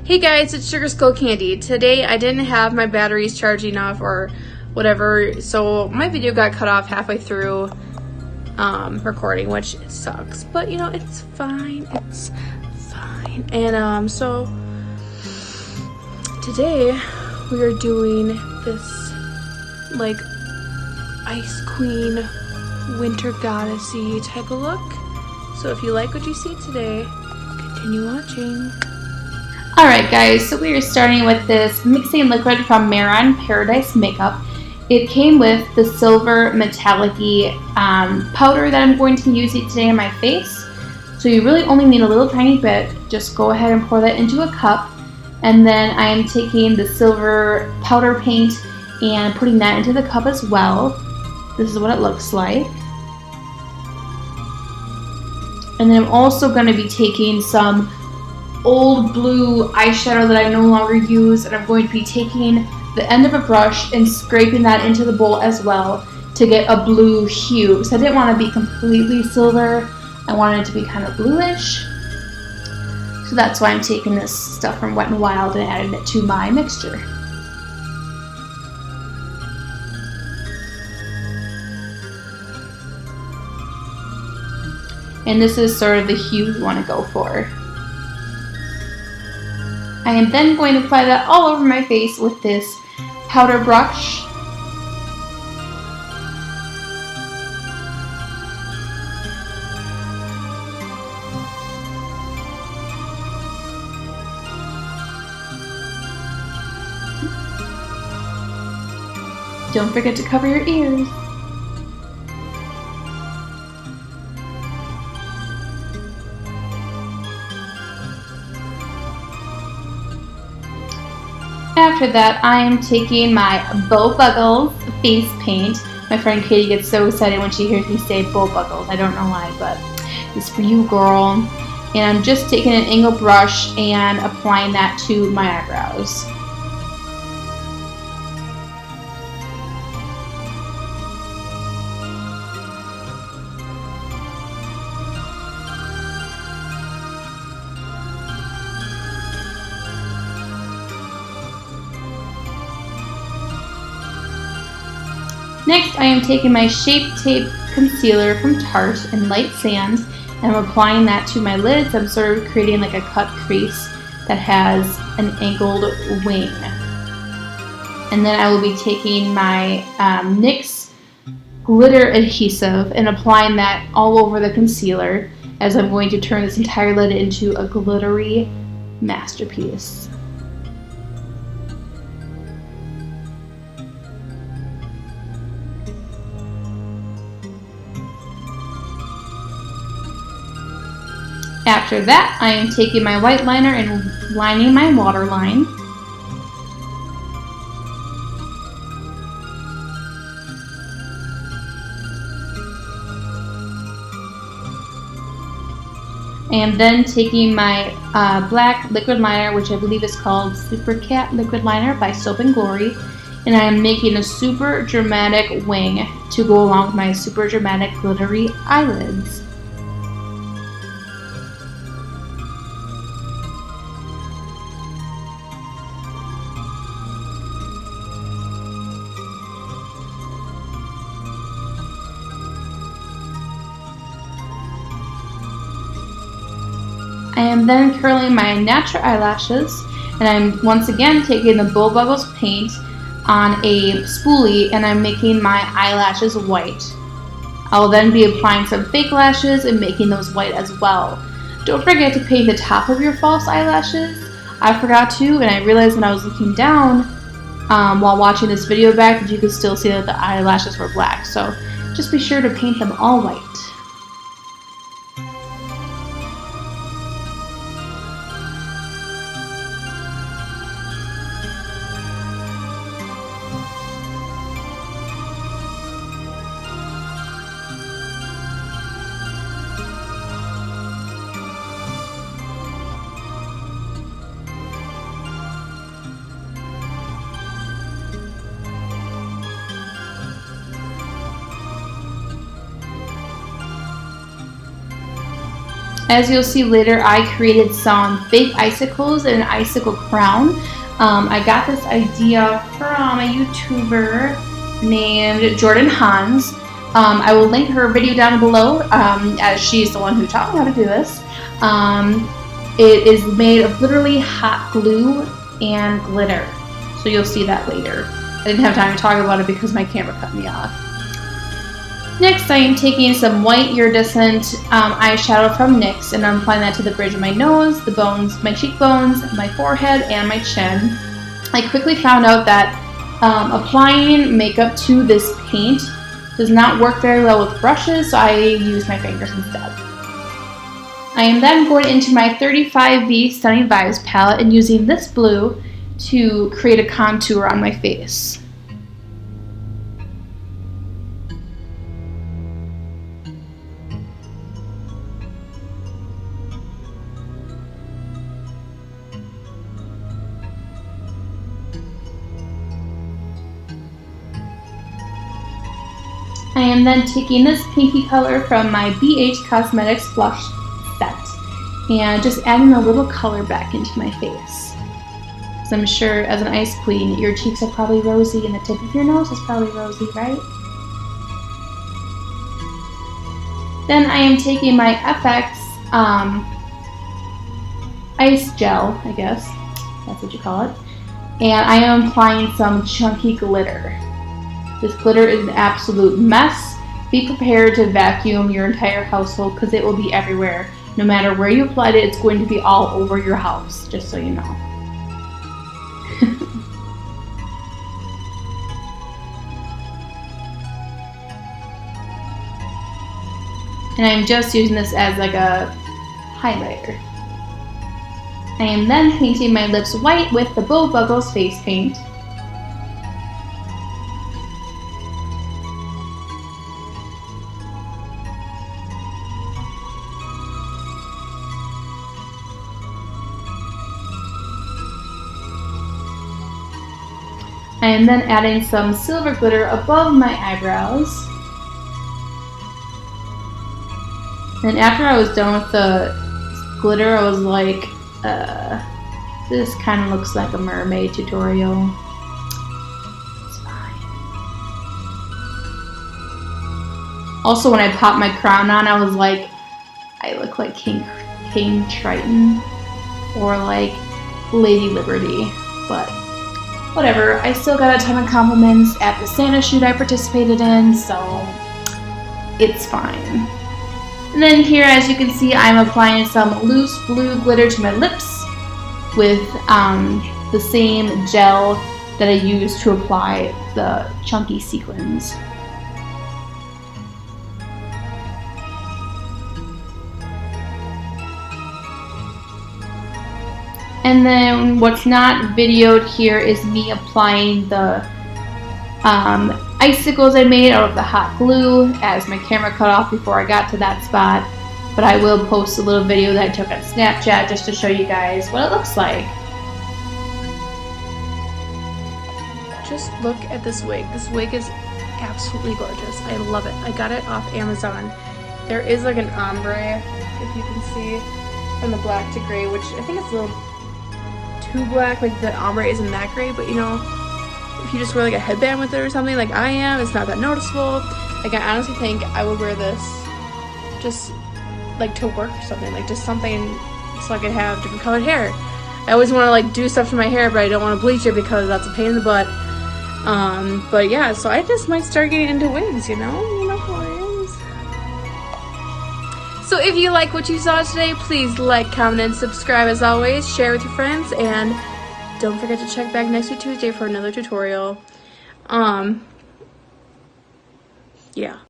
Hey guys, it's Sugar Skull Candy. Today I didn't have my batteries charging off or whatever, so my video got cut off halfway through recording, which sucks, but you know, it's fine. It's fine. And so today we are doing this like Ice Queen winter goddessy type of look. So if you like what you see today, continue watching. Alright guys, so we are starting with this mixing liquid from Maron Paradise Makeup. It came with the silver metallic-y powder that I'm going to be using today on my face. So you really only need a little tiny bit. Just go ahead and pour that into a cup. And then I am taking the silver powder paint and putting that into the cup as well. This is what it looks like. And then I'm also going to be taking some old blue eyeshadow that I no longer use, and I'm going to be taking the end of a brush and scraping that into the bowl as well to get a blue hue. So I didn't want to be completely silver, I wanted it to be kind of bluish. So that's why I'm taking this stuff from Wet n Wild and adding it to my mixture. And this is sort of the hue you want to go for. I am then going to apply that all over my face with this powder brush. Don't forget to cover your ears. After that, I am taking my Bow Buggles face paint. My friend Katie gets so excited when she hears me say Bow Buggles. I don't know why, but it's for you, girl. And I'm just taking an angle brush and applying that to my eyebrows. Next, I am taking my Shape Tape Concealer from Tarte in Light Sand, and I'm applying that to my lids. I'm sort of creating like a cut crease that has an angled wing. And then I will be taking my NYX glitter adhesive and applying that all over the concealer as I'm going to turn this entire lid into a glittery masterpiece. After that, I am taking my white liner and lining my waterline. And then taking my black liquid liner, which I believe is called Super Cat Liquid Liner by Soap & Glory. And I am making a super dramatic wing to go along with my super dramatic glittery eyelids. I am then curling my natural eyelashes, and I'm once again taking the Bow Buggles paint on a spoolie and I'm making my eyelashes white. I will then be applying some fake lashes and making those white as well. Don't forget to paint the top of your false eyelashes. I forgot to, and I realized when I was looking down while watching this video back that you could still see that the eyelashes were black. So just be sure to paint them all white. As you'll see later, I created some fake icicles and an icicle crown. I got this idea from a YouTuber named Jordan Hans. I will link her video down below, as she's the one who taught me how to do this. It is made of literally hot glue and glitter, so you'll see that later. I didn't have time to talk about it because my camera cut me off. Next, I am taking some white iridescent eyeshadow from NYX, and I'm applying that to the bridge of my nose, the bones, my cheekbones, my forehead, and my chin. I quickly found out that applying makeup to this paint does not work very well with brushes, so I use my fingers instead. I am then going into my 35V Stunning Vibes palette and using this blue to create a contour on my face. I am then taking this pinky color from my BH Cosmetics blush set and just adding a little color back into my face. So I'm sure as an ice queen, your cheeks are probably rosy and the tip of your nose is probably rosy, right? Then I am taking my FX ice gel, I guess that's what you call it, and I am applying some chunky glitter. This glitter is an absolute mess. Be prepared to vacuum your entire household because it will be everywhere. No matter where you applied it, it's going to be all over your house, just so you know. And I'm just using this as like a highlighter. I am then painting my lips white with the Bow Buggles face paint. I am then adding some silver glitter above my eyebrows. And after I was done with the glitter, I was like, this kind of looks like a mermaid tutorial. It's fine. Also, when I popped my crown on, I was like, I look like King Triton or like Lady Liberty, but whatever. I still got a ton of compliments at the Santa shoot I participated in, so it's fine. And then here, as you can see, I'm applying some loose blue glitter to my lips with the same gel that I used to apply the chunky sequins. And then what's not videoed here is me applying the icicles I made out of the hot glue, as my camera cut off before I got to that spot. But I will post a little video that I took on Snapchat just to show you guys what it looks like. Just look at this wig. This wig is absolutely gorgeous. I love it. I got it off Amazon. There is like an ombre, if you can see, from the black to gray, which I think it's a little too black. Like the ombre isn't that gray, but you know, if you just wear like a headband with it or something like I am, it's not that noticeable. Like I honestly think I would wear this just like to work or something, like just something so I could have different colored hair. I always want to like do stuff to my hair, but I don't want to bleach it because that's a pain in the butt. But yeah, so I just might start getting into wigs, you know how it is. So if you like what you saw today, please like, comment, and subscribe as always. Share with your friends, and don't forget to check back next week Tuesday for another tutorial. Yeah.